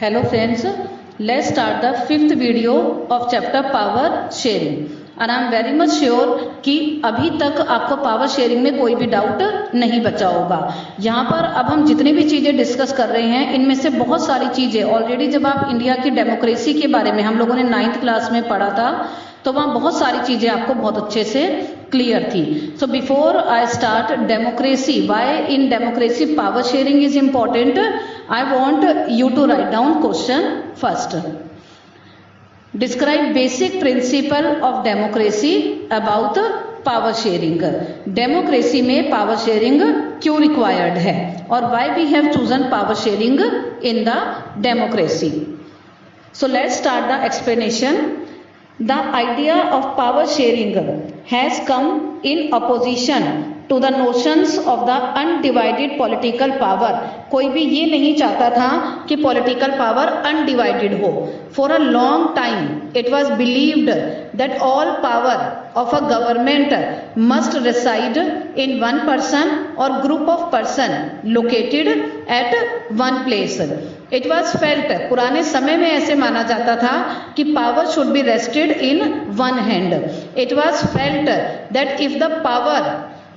Hello friends, let's start the fifth video of chapter power sharing and I am very much sure कि अभी तक आपको power sharing में कोई भी डाउट नहीं बचा होगा। यहाँ पर अब हम जितनी भी चीज़ें डिस्कस कर रहे हैं इनमें से बहुत सारी चीज़ें ऑलरेडी जब आप इंडिया की डेमोक्रेसी के बारे में हम लोगों ने 9th क्लास में पढ़ा था तो वहाँ बहुत सारी चीज़ें आपको बहुत अच्छे से क्लियर थी। So before I start democracy, why in democracy power sharing is important, I want you to write down question first. Describe basic principle of democracy about power sharing. Democracy में पावर शेयरिंग क्यों required है और why we have chosen power sharing in the democracy. So let's start the explanation. The idea of power sharing has come in opposition to the notions of the undivided political power. कोई भी ये नहीं चाहता था कि political power undivided हो। For a long time it was believed that all power of a government must reside in one person or group of person located at one place. It was felt, पुराने समय में ऐसे माना जाता था कि power should be rested in one hand. It was felt that if the power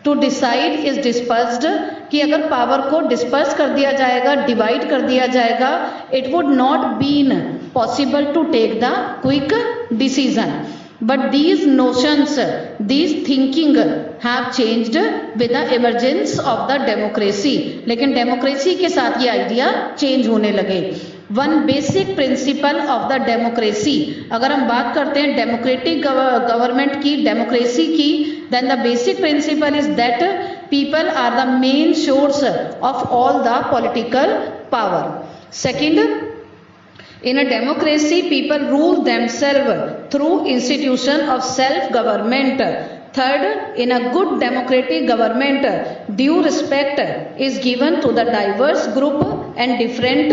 to decide is dispersed, कि अगर पावर को डिस्पर्स कर दिया जाएगा, डिवाइड कर दिया जाएगा, it would not been possible to take the quick decision. But these notions, these thinking have changed with the emergence of the democracy. लेकिन डेमोक्रेसी के साथ ये आइडिया चेंज होने लगे। One basic principle of the democracy, अगर हम बात करते हैं डेमोक्रेटिक गवर्नमेंट की, डेमोक्रेसी की, then the basic principle is that people are the main source of all the political power. Second, in a democracy people rule themselves through institution of self government. Third, in a good democratic government due respect is given to the diverse group and different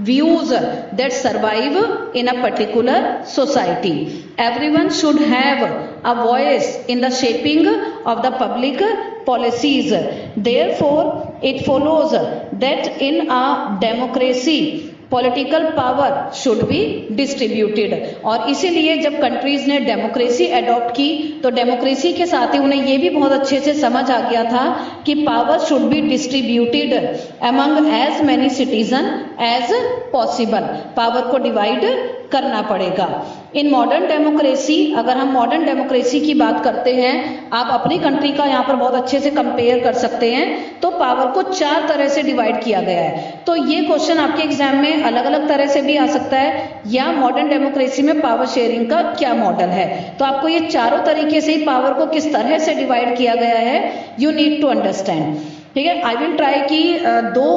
views that survive in a particular society. Everyone should have a voice in the shaping of the public policies. Therefore, it follows that in a democracy political power should be distributed. और इसीलिए जब countries ने democracy adopt की तो democracy के साथ ही उन्हें ये भी बहुत अच्छे से समझ आ गया था कि power should be distributed among as many citizen as possible. Power को डिवाइड करना पड़ेगा। इन मॉडर्न डेमोक्रेसी, अगर हम मॉडर्न डेमोक्रेसी की बात करते हैं, आप अपनी कंट्री का यहाँ पर बहुत अच्छे से कंपेयर कर सकते हैं, तो पावर को 4 तरह से डिवाइड किया गया है। तो ये क्वेश्चन आपके एग्जाम में अलग अलग तरह से भी आ सकता है, या मॉडर्न डेमोक्रेसी में पावर शेयरिंग का क्या मॉडल है। तो आपको ये चारों तरीके से ही पावर को किस तरह से डिवाइड किया गया है यू नीड टू अंडरस्टैंड। ठीक है, आई विल ट्राई कि दो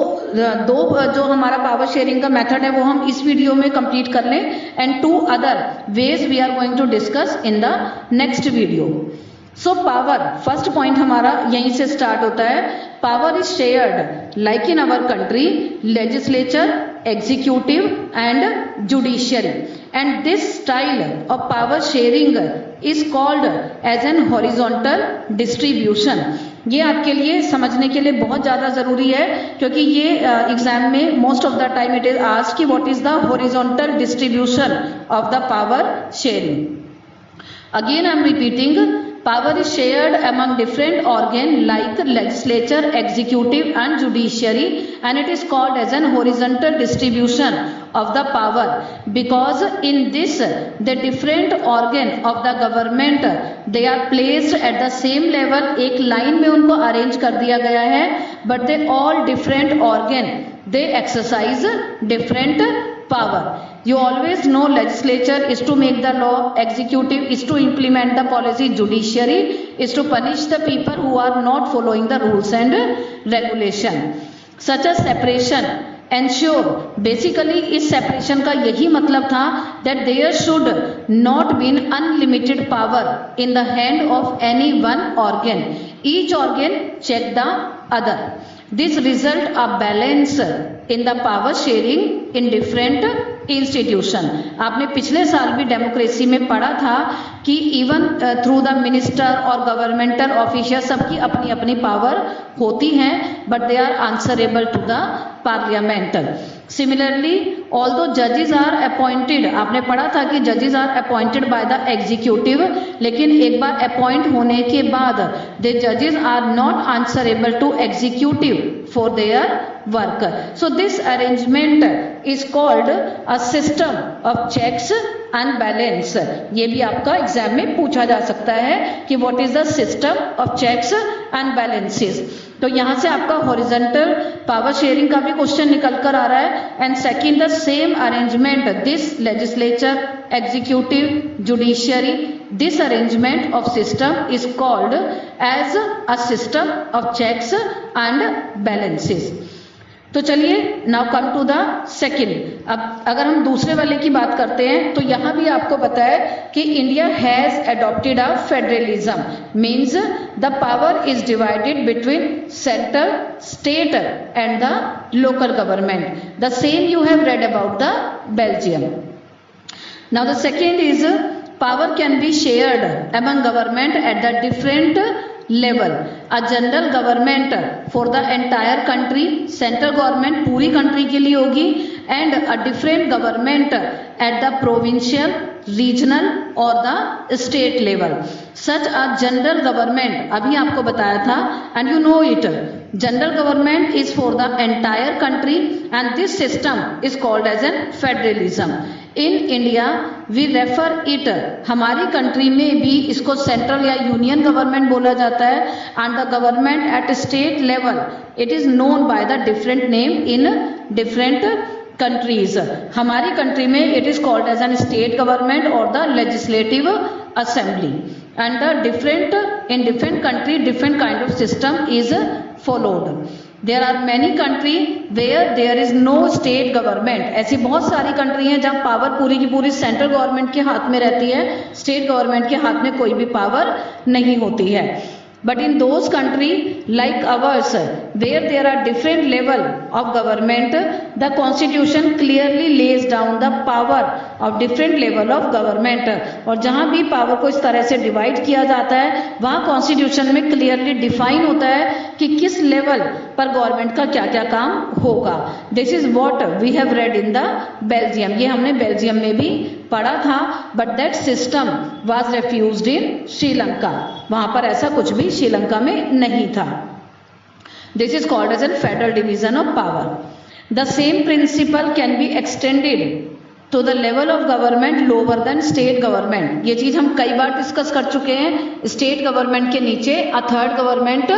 जो हमारा पावर शेयरिंग का मेथड है वो हम इस वीडियो में कंप्लीट कर लें and 2 other ways we are going to discuss in the next video. So power, first point हमारा यहीं से स्टार्ट होता है। Power is shared like in our country legislature, executive and judiciary and this style of power sharing is called as an horizontal distribution. ये आपके लिए समझने के लिए बहुत ज़्यादा ज़रूरी है क्योंकि ये एग्जाम में most of the time it is asked कि what is the horizontal distribution of the power sharing. Again I am repeating, power is shared among different organ like legislature, executive and judiciary and it is called as an horizontal distribution of the power because in this the different organ of the government they are placed at the same level, एक line में उनको arrange कर दिया गया है, but they all different organ they exercise different power. You always know legislature is to make the law, executive is to implement the policy, judiciary is to punish the people who are not following the rules and regulation. Such a separation ensure, basically इस separation का यही मतलब था that there should not be unlimited power in the hand of any one organ. Each organ check the other. This result a balance in the power sharing in different institution. आपने पिछले साल भी democracy में पढ़ा था कि even through the minister और governmental official सबकी अपनी अपनी पावर होती हैं, but they are answerable to the parliament. Similarly, although judges are appointed, आपने पढ़ा था कि judges are appointed by the executive, लेकिन एक बार appoint होने के बाद the judges are not answerable to executive for their work. So this arrangement is called a system of checks and balance. ये भी आपका एग्जाम में पूछा जा सकता है कि what is the system of checks and balances. तो यहाँ से आपका हॉरिजॉन्टल पावर शेयरिंग का भी क्वेश्चन निकल कर आ रहा है. And second, the same arrangement this legislature, executive, judiciary, this arrangement of system is called as a system of checks and balances. तो चलिए now come to the second. अब अगर हम दूसरे वाले की बात करते हैं तो यहाँ भी आपको पता है कि India has adopted a federalism, means the power is divided between central, state and the local government. The same you have read about the Belgium. Now the second is power can be shared among government at the different level. A general government for the entire country, central government पूरी country के लिए होगी, and a different government at the provincial, regional और the state level. Such a general government अभी आपको बताया था, and you know it, general government is for the entire country and this system is called as an federalism. In India we refer it, हमारी country में भी इसको central या union government बोला जाता है, and the government at state level it is known by the different name in different countries. हमारी country में it is called as an state government और the legislative assembly, and the different in different country different kind of system is followed. There are many country where there is no state government. ऐसी बहुत सारी country हैं जहाँ power पूरी की पूरी central government के हाथ में रहती है, स्टेट गवर्नमेंट के हाथ में कोई भी पावर नहीं होती है. But in those country like ours where there are different level of government, the constitution clearly lays down the power of different level of government. और जहाँ भी पावर को इस तरह से डिवाइड किया जाता है वहाँ कॉन्स्टिट्यूशन में क्लियरली डिफाइन होता है कि किस लेवल पर गवर्नमेंट का क्या क्या काम होगा. This is what we have read in the Belgium. ये हमने बेल्जियम में भी पढ़ा था, but that system was refused in Sri Lanka. वहां पर ऐसा कुछ भी श्रीलंका में नहीं था. This is called as an federal division of power. The same principle can be extended to the level of government lower than state government. ये चीज हम कई बार डिस्कस कर चुके हैं. स्टेट गवर्नमेंट के नीचे a third government,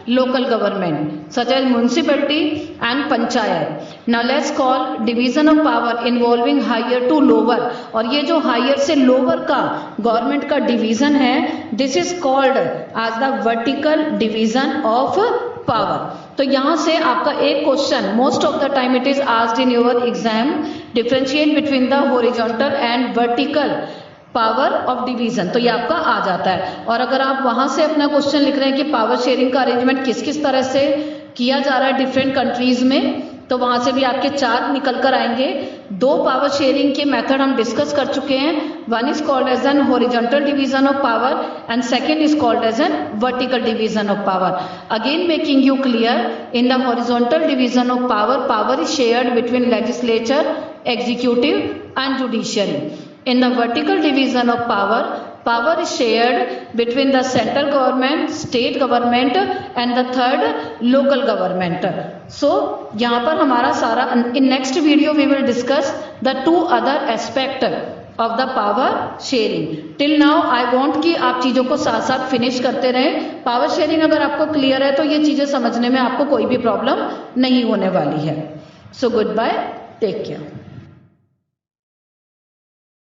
local government such as municipality and panchayat. Now let's call division of power involving higher to lower. और ये जो higher से lower का government का division है, this is called as the vertical division of power. तो यहाँ से आपका एक question most of the time it is asked in your exam, differentiate between the horizontal and vertical power of division. तो ये आपका आ जाता है. और अगर आप वहां से अपना क्वेश्चन लिख रहे हैं कि पावर शेयरिंग का अरेंजमेंट किस किस तरह से किया जा रहा है डिफरेंट कंट्रीज में, तो वहां से भी आपके चार निकल कर आएंगे. दो पावर शेयरिंग के मेथड हम डिस्कस कर चुके हैं. One is called as an horizontal division of power and second is called as an vertical division of power. Again making you clear, in the horizontal division of power, power is shared between legislature, executive and judiciary. In the vertical division of power, power is shared between the central government, state government and the third local government. So यहाँ पर हमारा सारा, in next video we will discuss the two other aspect of the power sharing. Till now I want कि आप चीज़ों को साथ साथ फिनिश करते रहें. पावर शेयरिंग अगर आपको क्लियर है तो ये चीज़ें समझने में आपको कोई भी प्रॉब्लम नहीं होने वाली है. So goodbye, take care.